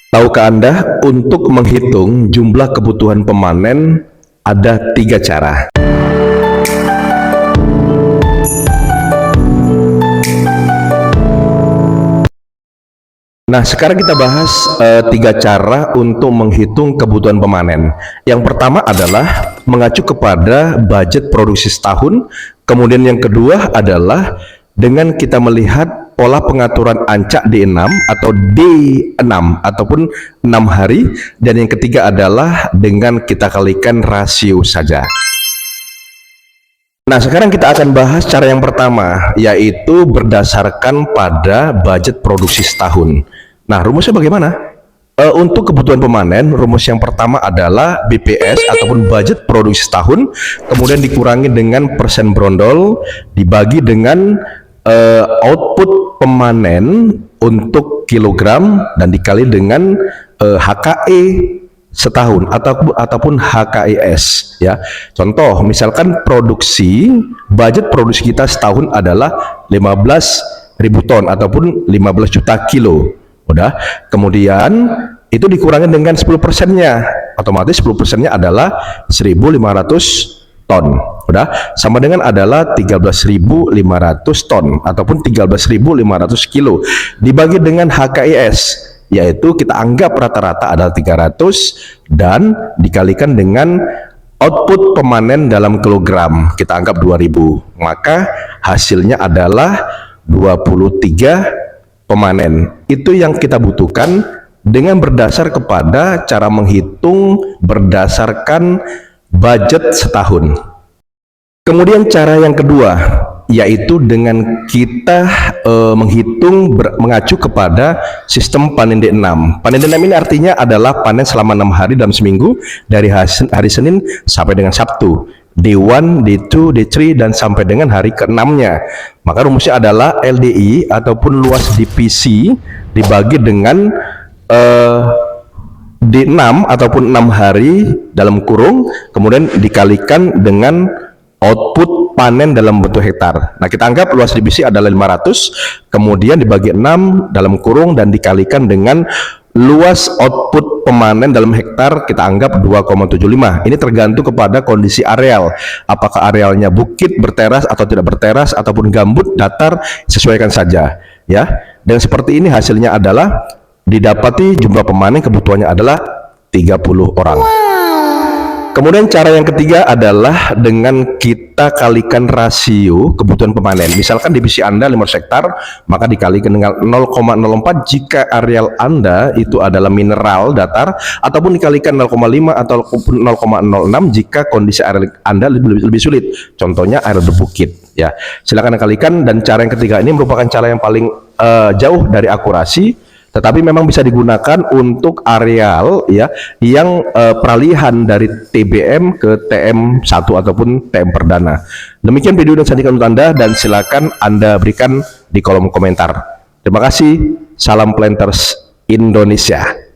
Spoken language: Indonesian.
Tahukah Anda, untuk menghitung jumlah kebutuhan pemanen ada 3 cara. Nah, sekarang kita bahas 3 cara untuk menghitung kebutuhan pemanen. Yang pertama adalah mengacu kepada budget produksi setahun. Kemudian yang kedua adalah dengan kita melihat pola pengaturan ancak D6 atau D6 ataupun 6 hari. Dan yang ketiga adalah dengan kita kalikan rasio saja. Nah, sekarang kita akan bahas cara yang pertama, yaitu berdasarkan pada budget produksi setahun. Nah, rumusnya bagaimana? Untuk kebutuhan pemanen, rumus yang pertama adalah BPS ataupun budget produksi setahun, kemudian dikurangi dengan persen brondol, dibagi dengan output pemanen untuk kilogram, dan dikali dengan HKE setahun ataupun HKES ya. Contoh, misalkan budget produksi kita setahun adalah 15.000 ton ataupun 15 juta kilo. Udah, kemudian itu dikurangi dengan 10%-nya. Otomatis 10%-nya adalah 1.500 ton. Udah, sama dengan adalah 13.500 ton ataupun 13.500 kilo dibagi dengan HKIS, yaitu kita anggap rata-rata adalah 300 dan dikalikan dengan output pemanen dalam kilogram, kita anggap 2000, maka hasilnya adalah 23 pemanen. Itu yang kita butuhkan dengan berdasar kepada cara menghitung berdasarkan budget setahun. Kemudian cara yang kedua, yaitu dengan kita menghitung mengacu kepada sistem panen D6. Panen D6 ini artinya adalah panen selama 6 hari dalam seminggu, dari hari Senin sampai dengan Sabtu, D1, D2, D3, dan sampai dengan hari ke-6-nya. Maka rumusnya adalah LDI ataupun luas divisi dibagi dengan D6 ataupun 6 hari dalam kurung, kemudian dikalikan dengan output panen dalam bentuk hektar. Nah, kita anggap luas divisi adalah 500, kemudian dibagi 6 dalam kurung dan dikalikan dengan luas output pemanen dalam hektar, kita anggap 2,75. Ini tergantung kepada kondisi areal. Apakah arealnya bukit, berteras atau tidak berteras, ataupun gambut, datar, sesuaikan saja ya. Dan seperti ini hasilnya adalah didapati jumlah pemanen kebutuhannya adalah 30 orang. Kemudian cara yang ketiga adalah dengan kita kalikan rasio kebutuhan pemanen. Misalkan divisi Anda 500 hektar, maka dikalikan dengan 0,04 jika areal Anda itu adalah mineral datar, ataupun dikalikan 0,5 atau 0,06 jika kondisi areal Anda lebih sulit. Contohnya areal berbukit ya. Silakan kalikan, dan cara yang ketiga ini merupakan cara yang paling jauh dari akurasi, tetapi memang bisa digunakan untuk areal ya yang peralihan dari TBM ke TM1 ataupun TM perdana. Demikian video dan sandikan untuk Anda, dan silakan Anda berikan di kolom komentar. Terima kasih. Salam Planters Indonesia.